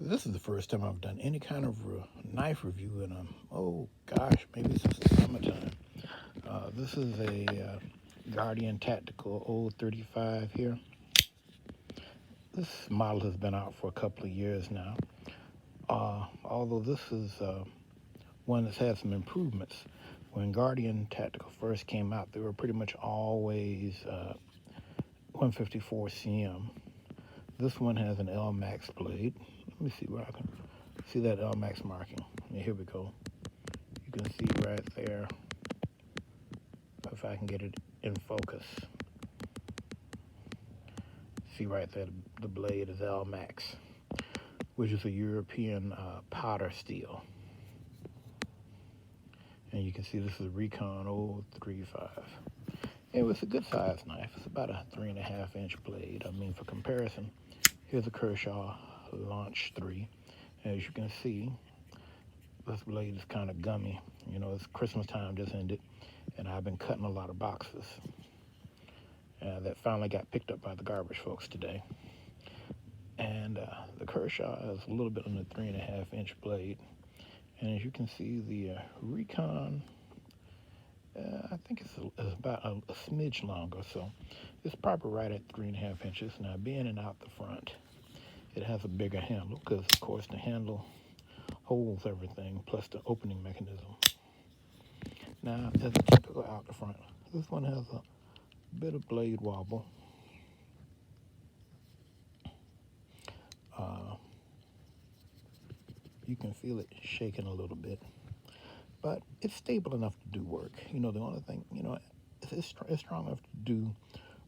This is the first time I've done any kind of knife review in oh gosh, maybe since the summertime. This is a Guardian Tactical Old 35 here. This model has been out for a couple of years now. Although this is one that's had some improvements. When Guardian Tactical first came out, they were pretty much always 154 cm. This one has an Elmax blade. Let me see where I can see that Elmax marking. Yeah, here we go. You can see right there, if I can get it in focus. See right there, the blade is Elmax, which is a European powder steel. And you can see this is a Recon 035. It was a good size knife. It's about a 3.5-inch blade. I mean, for comparison, here's a Kershaw Launch 3. As you can see, this blade is kind of gummy. You know, it's Christmas time just ended, and I've been cutting a lot of boxes. That finally got picked up by the garbage folks today. And the Kershaw is a little bit on the 3.5-inch blade. And as you can see, the Recon, I think it's about a smidge longer, so it's probably right at 3.5 inches. Now, being and out the front, it has a bigger handle because, of course, the handle holds everything, plus the opening mechanism. Now, as a typical out the front, this one has a bit of blade wobble. You can feel it shaking a little bit, but it's stable enough to do work. You know, the only thing, you know, it's strong enough to do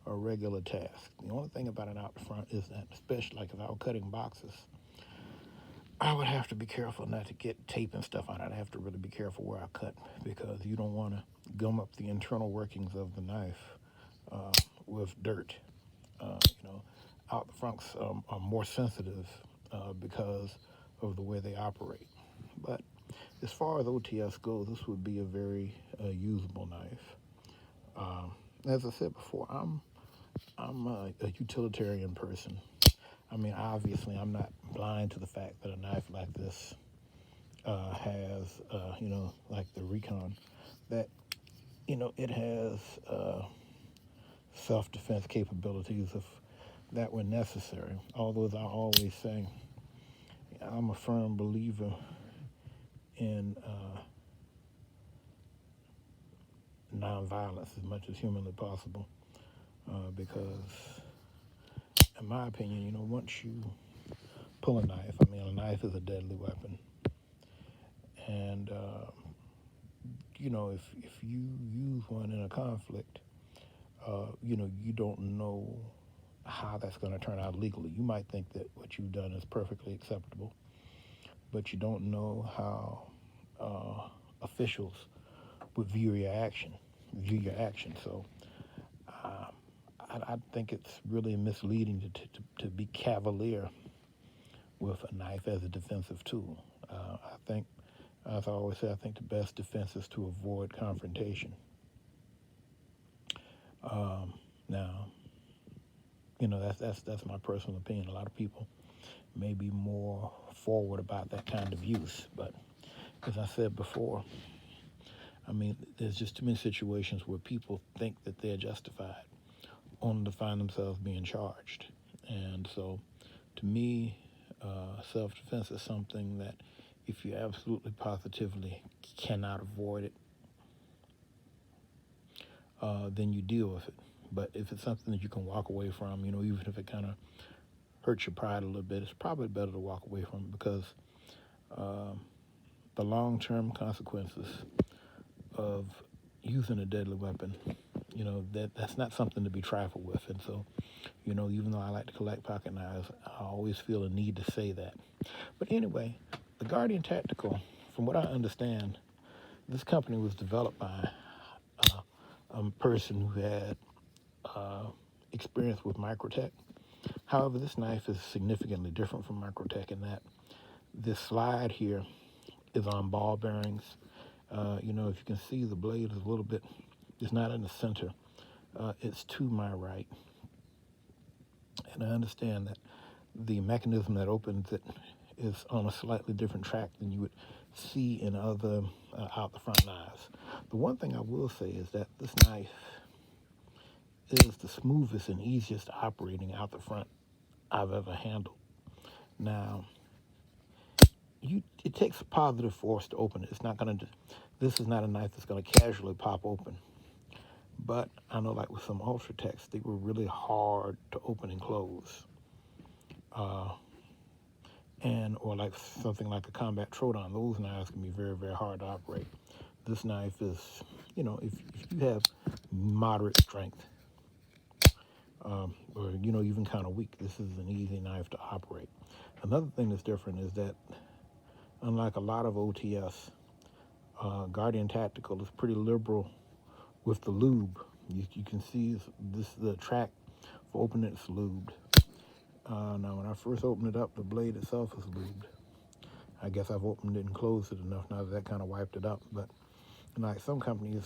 a regular task. The only thing about it out the front is that, especially like if I were cutting boxes, I would have to be careful not to get tape and stuff on it. I'd have to really be careful where I cut because you don't want to gum up the internal workings of the knife with dirt. You know, out the fronts are more sensitive because of the way they operate. But as far as OTS goes, this would be a very usable knife. As I said before, I'm a utilitarian person. I mean, obviously, I'm not blind to the fact that a knife like this has, you know, like the Recon, that, you know, it has self-defense capabilities if that were necessary. Although, as I always say, I'm a firm believer in nonviolence as much as humanly possible because, in my opinion, you know, once you pull a knife, I mean, a knife is a deadly weapon. And, you know, if you use one in a conflict, you know, you don't know how that's going to turn out legally. You might think that what you've done is perfectly acceptable, but you don't know how officials would view your action. So I think it's really misleading to be cavalier with a knife as a defensive tool. I think, as I always say, I think the best defense is to avoid confrontation. Now, you know, that's my personal opinion. A lot of people may be more forward about that kind of use, but as I said before, I mean, there's just too many situations where people think that they're justified only to find themselves being charged. And so, to me, self-defense is something that if you absolutely positively cannot avoid it, then you deal with it. But if it's something that you can walk away from, you know, even if it kind of hurts your pride a little bit, it's probably better to walk away from it because the long-term consequences of using a deadly weapon, you know, that's not something to be trifled with. And so, you know, even though I like to collect pocket knives, I always feel a need to say that. But anyway, the Guardian Tactical, from what I understand, this company was developed by a person who had experience with Microtech. However, this knife is significantly different from Microtech in that this slide here is on ball bearings. You know, if you can see, the blade is a little bit, it's not in the center. It's to my right. And I understand that the mechanism that opens it is on a slightly different track than you would see in other out the front knives. The one thing I will say is that this knife is the smoothest and easiest operating out the front I've ever handled. Now, it takes a positive force to open it. It's not going to. This is not a knife that's going to casually pop open. But I know, like with some Ultratechs, they were really hard to open and close. Or like something like a Combat Troton, those knives can be very, very hard to operate. This knife is, if you have moderate strength, or even kind of weak, this is an easy knife to operate. Another thing that's different is that, unlike a lot of OTS, Guardian Tactical is pretty liberal with the lube. You can see the track for opening it's lubed. Now, when I first opened it up, the blade itself is lubed. I guess I've opened it and closed it enough now that kind of wiped it up. But like some companies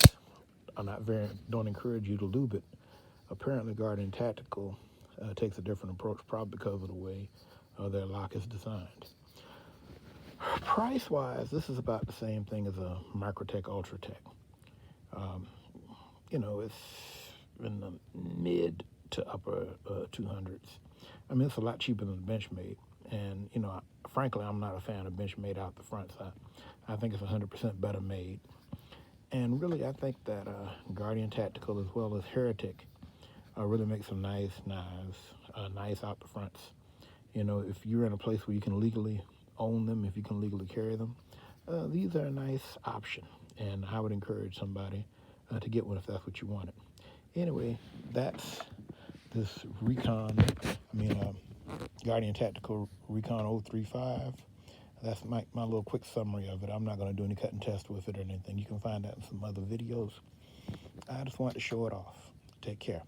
don't encourage you to lube it. Apparently, Guardian Tactical takes a different approach, probably because of the way their lock is designed. Price-wise, this is about the same thing as a Microtech Ultratech. It's in the mid to upper 200s. I mean, it's a lot cheaper than the Benchmade. And, frankly, I'm not a fan of Benchmade out the front side. I think it's 100% better made. And really, I think that Guardian Tactical as well as Heretic really make some nice knives, nice out the fronts. If you're in a place where you can legally own them, if you can legally carry them, these are a nice option. And I would encourage somebody to get one if that's what you wanted. Anyway, that's this Guardian Tactical Recon 035. That's my little quick summary of it. I'm not going to do any cut and test with it or anything. You can find that in some other videos. I just wanted to show it off. Take care.